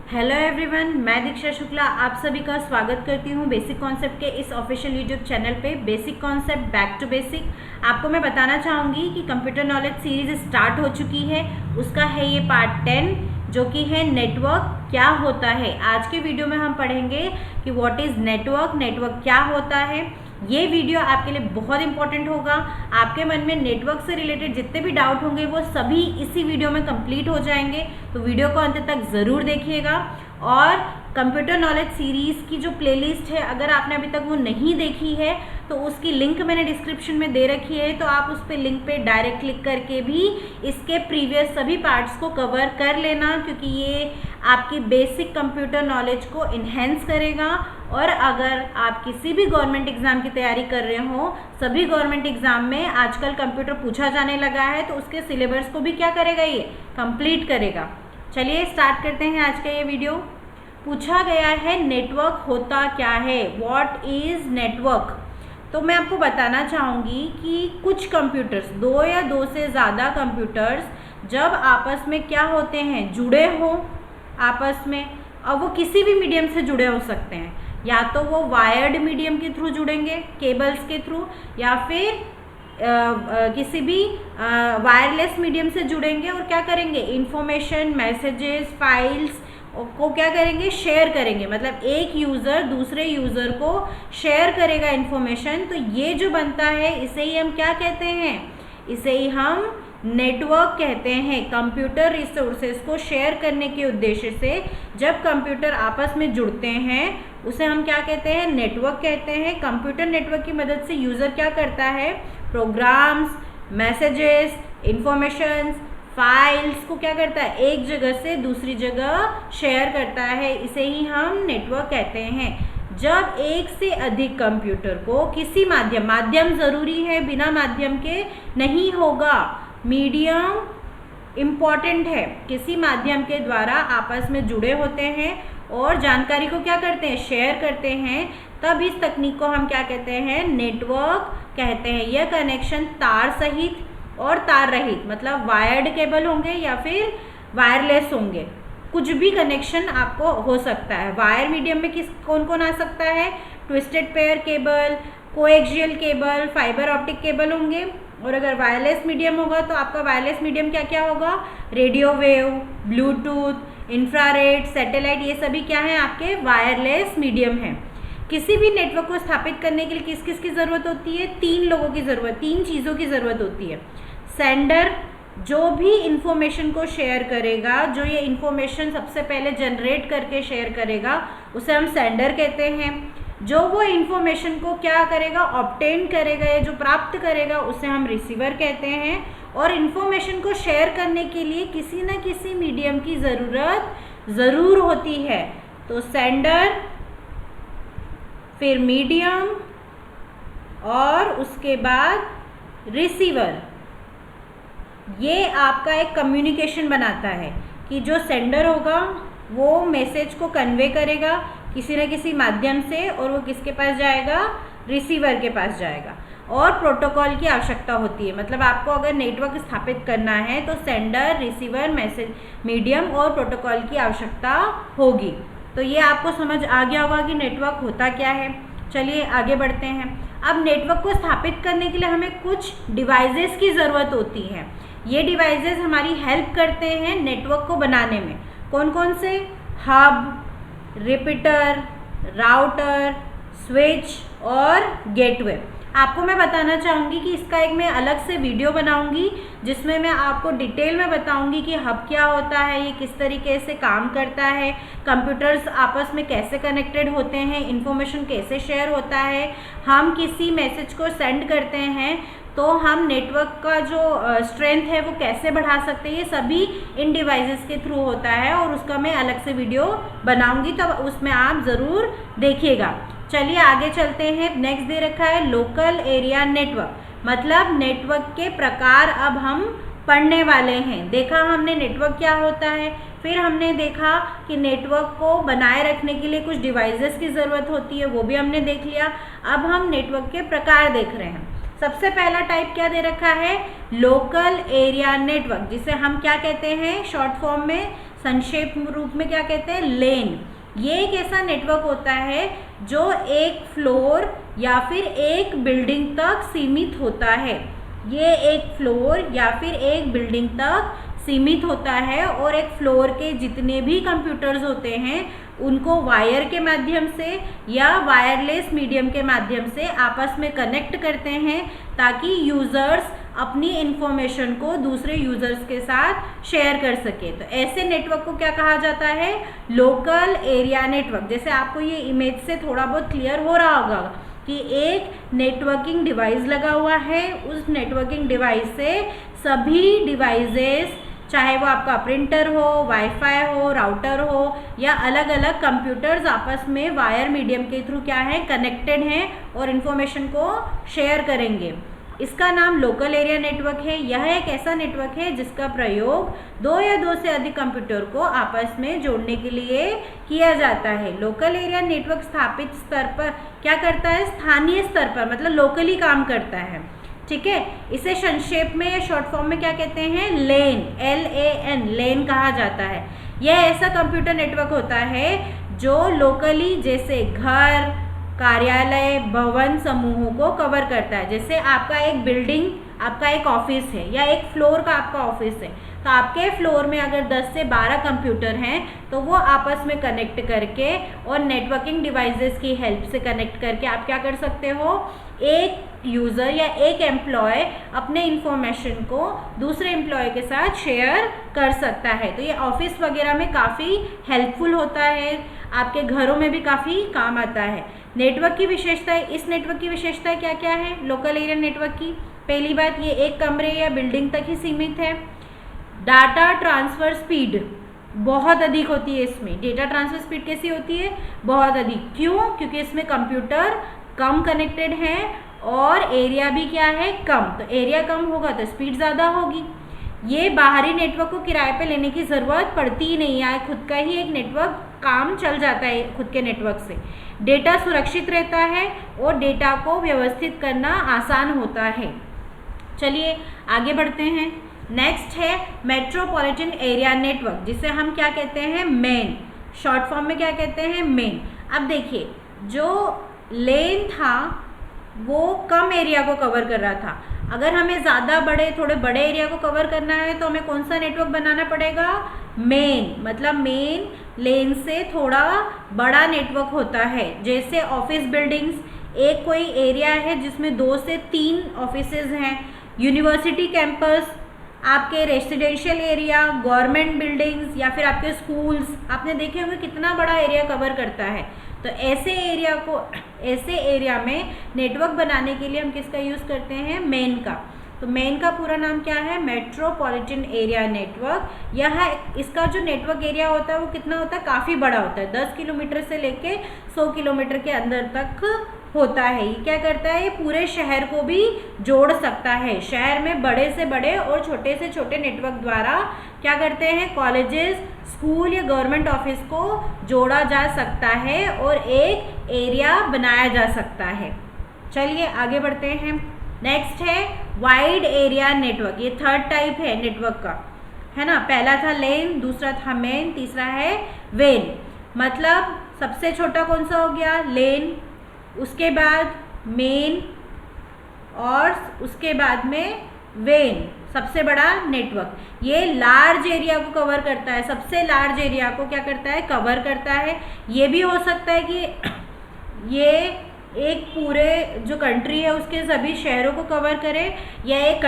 Hello everyone, मैं दीक्षा शुक्ला आप सभी का स्वागत करती हूँ बेसिक कॉन्सेप्ट के इस ऑफिशियल यूट्यूब चैनल पे। Basic concept back to basic आपको मैं बताना चाहूँगी कि कंप्यूटर नॉलेज सीरीज स्टार्ट हो चुकी है। उसका है ये पार्ट 10 जो कि है नेटवर्क क्या होता है। आज के वीडियो में हम पढ़ेंगे कि व्हाट इज़ नेटवर्क, नेटवर्क क्या होता है। ये वीडियो आपके लिए बहुत इंपॉर्टेंट होगा। आपके मन में नेटवर्क से रिलेटेड जितने भी डाउट होंगे वो सभी इसी वीडियो में कंप्लीट हो जाएंगे, तो वीडियो को अंत तक ज़रूर देखिएगा। और कंप्यूटर नॉलेज सीरीज़ की जो प्लेलिस्ट है, अगर आपने अभी तक वो नहीं देखी है तो उसकी लिंक मैंने डिस्क्रिप्शन में दे रखी है, तो आप उस पर लिंक पे डायरेक्ट क्लिक करके भी इसके प्रीवियस सभी पार्ट्स को कवर कर लेना, क्योंकि ये आपकी बेसिक कंप्यूटर नॉलेज को इन्हेंस करेगा। और अगर आप किसी भी गवर्नमेंट एग्ज़ाम की तैयारी कर रहे हो, सभी गवर्नमेंट एग्ज़ाम में आजकल कंप्यूटर पूछा जाने लगा है, तो उसके सिलेबस को भी क्या करेगा, ये कंप्लीट करेगा। चलिए स्टार्ट करते हैं आज का ये वीडियो। पूछा गया है नेटवर्क होता क्या है, व्हाट इज़ नेटवर्क। तो मैं आपको बताना चाहूँगी कि कुछ कंप्यूटर्स, दो या दो से ज़्यादा कंप्यूटर्स जब आपस में क्या होते हैं, जुड़े हो आपस में, अब वो किसी भी मीडियम से जुड़े हो सकते हैं, या तो वो वायर्ड मीडियम के थ्रू जुड़ेंगे, केबल्स के थ्रू, या फिर किसी भी वायरलेस मीडियम से जुड़ेंगे और क्या करेंगे, इंफॉर्मेशन, मैसेजेस, फाइल्स को क्या करेंगे, शेयर करेंगे। मतलब एक यूज़र दूसरे यूज़र को शेयर करेगा इन्फॉर्मेशन। तो ये जो बनता है इसे ही हम क्या कहते हैं, इसे ही हम नेटवर्क कहते हैं। कंप्यूटर रिसोर्सेज को शेयर करने के उद्देश्य से जब कंप्यूटर आपस में जुड़ते हैं उसे हम क्या कहते हैं, नेटवर्क कहते हैं। कंप्यूटर नेटवर्क की मदद से यूज़र क्या करता है, प्रोग्राम्स, मैसेजेस, इंफॉर्मेशंस, फाइल्स को क्या करता है, एक जगह से दूसरी जगह शेयर करता है। इसे ही हम नेटवर्क कहते हैं। जब एक से अधिक कंप्यूटर को किसी माध्यम ज़रूरी है, बिना माध्यम के नहीं होगा, मीडियम इम्पॉर्टेंट है, किसी माध्यम के द्वारा आपस में जुड़े होते हैं और जानकारी को क्या करते हैं, शेयर करते हैं, तब इस तकनीक को हम क्या कहते हैं, नेटवर्क कहते हैं। यह कनेक्शन तार सहित और तार रहित, मतलब वायर्ड केबल होंगे या फिर वायरलेस होंगे, कुछ भी कनेक्शन आपको हो सकता है। वायर मीडियम में कौन कौन आ सकता है, twisted pair cable, coaxial cable, fibre optic cable होंगे। और अगर वायरलेस मीडियम होगा तो आपका वायरलेस मीडियम क्या क्या होगा, radio wave, Bluetooth, infrared, satellite, ये सभी क्या है, आपके वायरलेस मीडियम है। किसी भी नेटवर्क को स्थापित करने के लिए किस किस की ज़रूरत होती है, तीन लोगों की ज़रूरत, तीन चीज़ों की ज़रूरत होती है। सेंडर, जो भी इंफॉर्मेशन को शेयर करेगा, जो ये इंफॉर्मेशन सबसे पहले जनरेट करके शेयर करेगा, उसे हम सेंडर कहते हैं। जो वो इंफॉर्मेशन को क्या करेगा, ऑब्टेन करेगा, या जो प्राप्त करेगा, उसे हम रिसीवर कहते हैं। और इंफॉर्मेशन को शेयर करने के लिए किसी न किसी मीडियम की ज़रूरत ज़रूर होती है। तो सेंडर, फिर मीडियम और उसके बाद रिसीवर, ये आपका एक कम्युनिकेशन बनाता है कि जो सेंडर होगा वो मैसेज को कन्वे करेगा किसी न किसी माध्यम से, और वो किसके पास जाएगा, रिसीवर के पास जाएगा। और प्रोटोकॉल की आवश्यकता होती है, मतलब आपको अगर नेटवर्क स्थापित करना है तो सेंडर, रिसीवर, मैसेज, मीडियम और प्रोटोकॉल की आवश्यकता होगी। तो ये आपको समझ आ गया होगा कि नेटवर्क होता क्या है। चलिए आगे बढ़ते हैं। अब नेटवर्क को स्थापित करने के लिए हमें कुछ डिवाइसेस की ज़रूरत होती है। ये डिवाइसेस हमारी हेल्प करते हैं नेटवर्क को बनाने में। कौन कौन से, हब, रिपीटर, राउटर, स्विच और गेटवे। आपको मैं बताना चाहूँगी कि इसका एक मैं अलग से वीडियो बनाऊँगी जिसमें मैं आपको डिटेल में बताऊँगी कि हब क्या होता है, ये किस तरीके से काम करता है, कंप्यूटर्स आपस में कैसे कनेक्टेड होते हैं, इन्फॉर्मेशन कैसे शेयर होता है, हम किसी मैसेज को सेंड करते हैं तो हम नेटवर्क का जो स्ट्रेंथ है वो कैसे बढ़ा सकते हैं, ये सभी इन डिवाइसेस के थ्रू होता है। और उसका मैं अलग से वीडियो बनाऊंगी, तो उसमें आप ज़रूर देखिएगा। चलिए आगे चलते हैं। नेक्स्ट दे रखा है लोकल एरिया नेटवर्क, मतलब नेटवर्क के प्रकार अब हम पढ़ने वाले हैं। देखा हमने नेटवर्क क्या होता है, फिर हमने देखा कि नेटवर्क को बनाए रखने के लिए कुछ डिवाइसेस की ज़रूरत होती है, वो भी हमने देख लिया। अब हम नेटवर्क के प्रकार देख रहे हैं। सबसे पहला टाइप क्या दे रखा है, लोकल एरिया नेटवर्क, जिसे हम क्या कहते हैं शॉर्ट फॉर्म में संक्षेप रूप में क्या कहते हैं, लेन। ये एक ऐसा नेटवर्क होता है जो एक फ्लोर या फिर एक बिल्डिंग तक सीमित होता है। ये एक फ्लोर या फिर एक बिल्डिंग तक सीमित होता है और एक फ्लोर के जितने भी कंप्यूटर्स होते हैं उनको वायर के माध्यम से या वायरलेस मीडियम के माध्यम से आपस में कनेक्ट करते हैं ताकि यूज़र्स अपनी इंफॉर्मेशन को दूसरे यूज़र्स के साथ शेयर कर सके। तो ऐसे नेटवर्क को क्या कहा जाता है, लोकल एरिया नेटवर्क। जैसे आपको ये इमेज से थोड़ा बहुत क्लियर हो रहा होगा कि एक नेटवर्किंग डिवाइस लगा हुआ है, उस नेटवर्किंग डिवाइस से सभी डिवाइसेस, चाहे वो आपका प्रिंटर हो, वाईफाई हो, राउटर हो या अलग अलग कंप्यूटर्स आपस में वायर मीडियम के थ्रू क्या है, कनेक्टेड हैं और इन्फॉर्मेशन को शेयर करेंगे। इसका नाम लोकल एरिया नेटवर्क है। यह एक ऐसा नेटवर्क है जिसका प्रयोग दो या दो से अधिक कंप्यूटर को आपस में जोड़ने के लिए किया जाता है। लोकल एरिया नेटवर्क स्थापित स्तर पर क्या करता है, स्थानीय स्तर पर, मतलब लोकली काम करता है। ठीक है, इसे संक्षेप में या शॉर्ट फॉर्म में क्या कहते हैं, लेन, LAN, लेन कहा जाता है। यह ऐसा कंप्यूटर नेटवर्क होता है जो लोकली, जैसे घर, कार्यालय, भवन समूहों को कवर करता है। जैसे आपका एक बिल्डिंग, आपका एक ऑफिस है या एक फ्लोर का आपका ऑफिस है, तो आपके फ्लोर में अगर 10 से 12 कंप्यूटर हैं तो वो आपस में कनेक्ट करके और नेटवर्किंग डिवाइसेस की हेल्प से कनेक्ट करके आप क्या कर सकते हो, एक यूज़र या एक एम्प्लॉय अपने इंफॉर्मेशन को दूसरे एम्प्लॉय के साथ शेयर कर सकता है। तो ये ऑफिस वगैरह में काफ़ी हेल्पफुल होता है, आपके घरों में भी काफ़ी काम आता है। नेटवर्क की विशेषताएं, इस नेटवर्क की विशेषताएं क्या क्या है लोकल एरिया नेटवर्क की। पहली बात, ये एक कमरे या बिल्डिंग तक ही सीमित है। डाटा ट्रांसफ़र स्पीड बहुत अधिक होती है इसमें। डेटा ट्रांसफ़र स्पीड कैसी होती है, बहुत अधिक। क्यों, क्योंकि इसमें कंप्यूटर कम कनेक्टेड हैं और एरिया भी क्या है, कम। तो एरिया कम होगा तो स्पीड ज़्यादा होगी। ये बाहरी नेटवर्क को किराए पे लेने की ज़रूरत पड़ती ही नहीं है, खुद का ही एक नेटवर्क काम चल जाता है खुद के नेटवर्क से। डेटा सुरक्षित रहता है और डेटा को व्यवस्थित करना आसान होता है। चलिए आगे बढ़ते हैं। नेक्स्ट है मेट्रोपॉलिटन एरिया नेटवर्क, जिसे हम क्या कहते हैं, मेन। शॉर्ट फॉर्म में क्या कहते हैं, मेन। अब देखिए, जो लेन था वो कम एरिया को कवर कर रहा था। अगर हमें ज़्यादा थोड़े बड़े एरिया को कवर करना है तो हमें कौन सा नेटवर्क बनाना पड़ेगा, मेन। मतलब मेन लेन से थोड़ा बड़ा नेटवर्क होता है। जैसे ऑफिस बिल्डिंग्स, एक कोई एरिया है जिसमें 2 से 3 ऑफिसेज हैं। यूनिवर्सिटी कैंपस, आपके रेसिडेंशियल एरिया, गवर्नमेंट बिल्डिंग्स या फिर आपके स्कूल्स, आपने देखे होंगे कितना बड़ा एरिया कवर करता है। तो ऐसे एरिया में नेटवर्क बनाने के लिए हम किसका यूज़ करते हैं, मेन का। तो मेन का पूरा नाम क्या है, मेट्रोपॉलिटन एरिया नेटवर्क। इसका जो नेटवर्क एरिया होता है वो कितना होता है, काफ़ी बड़ा होता है। 10 किलोमीटर से लेके 100 किलोमीटर के अंदर तक होता है। ये क्या करता है, ये पूरे शहर को भी जोड़ सकता है। शहर में बड़े से बड़े और छोटे से छोटे नेटवर्क द्वारा क्या करते हैं, कॉलेजेस, स्कूल या गवर्नमेंट ऑफिस को जोड़ा जा सकता है और एक एरिया बनाया जा सकता है। चलिए आगे बढ़ते हैं। नेक्स्ट है वाइड एरिया नेटवर्क। ये थर्ड टाइप है नेटवर्क का, है ना। पहला था लेन, दूसरा था मेन, तीसरा है वेन। मतलब सबसे छोटा कौन सा हो गया, लेन, उसके बाद मेन और उसके बाद में वेन, सबसे बड़ा नेटवर्क। ये लार्ज एरिया को कवर करता है, सबसे लार्ज एरिया को क्या करता है, कवर करता है। ये भी हो सकता है कि ये एक पूरे जो कंट्री है उसके सभी शहरों को कवर करे या एक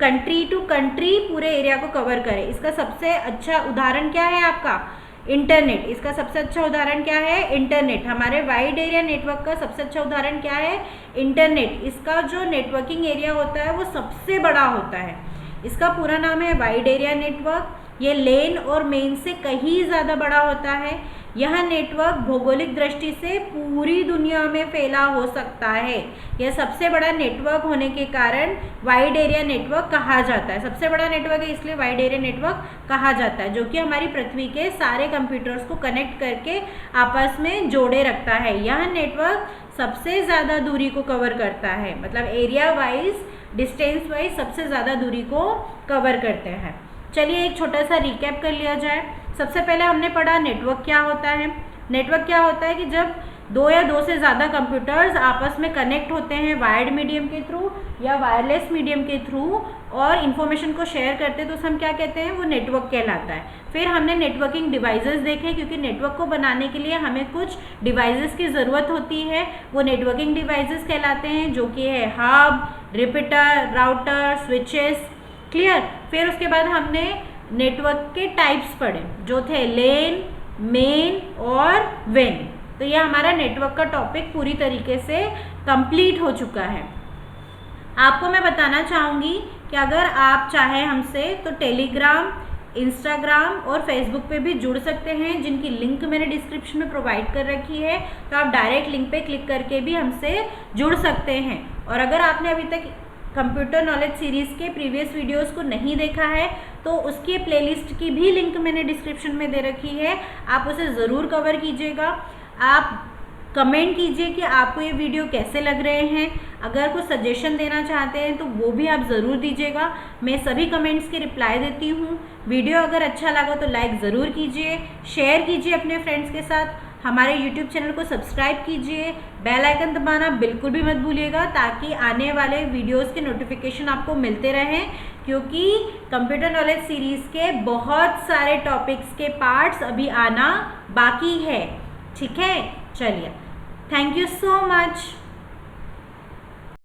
कंट्री टू कंट्री पूरे एरिया को कवर करे। इसका सबसे अच्छा उदाहरण क्या है आपका, इंटरनेट। इसका सबसे अच्छा उदाहरण क्या है, इंटरनेट। हमारे वाइड एरिया नेटवर्क का सबसे अच्छा उदाहरण क्या है, इंटरनेट। इसका जो नेटवर्किंग एरिया होता है वो सबसे बड़ा होता है। इसका पूरा नाम है वाइड एरिया नेटवर्क। ये लेन और मेन से कहीं ज़्यादा बड़ा होता है। यह नेटवर्क भौगोलिक दृष्टि से पूरी दुनिया में फैला हो सकता है। यह सबसे बड़ा नेटवर्क होने के कारण वाइड एरिया नेटवर्क कहा जाता है। सबसे बड़ा नेटवर्क है इसलिए वाइड एरिया नेटवर्क कहा जाता है, जो कि हमारी पृथ्वी के सारे कंप्यूटर्स को कनेक्ट करके आपस में जोड़े रखता है। यह नेटवर्क सबसे ज़्यादा दूरी को कवर करता है, मतलब एरिया वाइज, डिस्टेंस वाइज सबसे ज़्यादा दूरी को कवर करते हैं। चलिए एक छोटा सा रिकैप कर लिया जाए। सबसे पहले हमने पढ़ा नेटवर्क क्या होता है। नेटवर्क क्या होता है कि जब दो या दो से ज़्यादा कंप्यूटर्स आपस में कनेक्ट होते हैं वायर्ड मीडियम के थ्रू या वायरलेस मीडियम के थ्रू और इन्फॉर्मेशन को शेयर करते हैं, तो उसे हम क्या कहते हैं, वो नेटवर्क कहलाता है। फिर हमने नेटवर्किंग डिवाइसेस देखे, क्योंकि नेटवर्क को बनाने के लिए हमें कुछ डिवाइसेस की ज़रूरत होती है, वो नेटवर्किंग डिवाइसेस कहलाते हैं, जो कि है hub, repeater, router, switches. Clear. फिर उसके बाद हमने नेटवर्क के टाइप्स पढ़े, जो थे लेन, मेन और वेन। तो ये हमारा नेटवर्क का टॉपिक पूरी तरीके से कंप्लीट हो चुका है। आपको मैं बताना चाहूँगी कि अगर आप चाहें हमसे तो टेलीग्राम, इंस्टाग्राम और फेसबुक पे भी जुड़ सकते हैं, जिनकी लिंक मैंने डिस्क्रिप्शन में प्रोवाइड कर रखी है। तो आप डायरेक्ट लिंक पे क्लिक करके भी हमसे जुड़ सकते हैं। और अगर आपने अभी तक कंप्यूटर नॉलेज सीरीज़ के प्रीवियस वीडियोस को नहीं देखा है तो उसकी प्लेलिस्ट की भी लिंक मैंने डिस्क्रिप्शन में दे रखी है, आप उसे ज़रूर कवर कीजिएगा। आप कमेंट कीजिए कि आपको ये वीडियो कैसे लग रहे हैं। अगर कुछ सजेशन देना चाहते हैं तो वो भी आप ज़रूर दीजिएगा, मैं सभी कमेंट्स की रिप्लाई देती हूँ। वीडियो अगर अच्छा लगा तो लाइक ज़रूर कीजिए, शेयर कीजिए अपने फ्रेंड्स के साथ, हमारे यूट्यूब चैनल को सब्सक्राइब कीजिए, बेल आइकन दबाना बिल्कुल भी मत भूलिएगा, ताकि आने वाले वीडियोस के नोटिफिकेशन आपको मिलते रहें, क्योंकि कंप्यूटर नॉलेज सीरीज़ के बहुत सारे टॉपिक्स के पार्ट्स अभी आना बाकी है। ठीक है, चलिए, थैंक यू सो मच।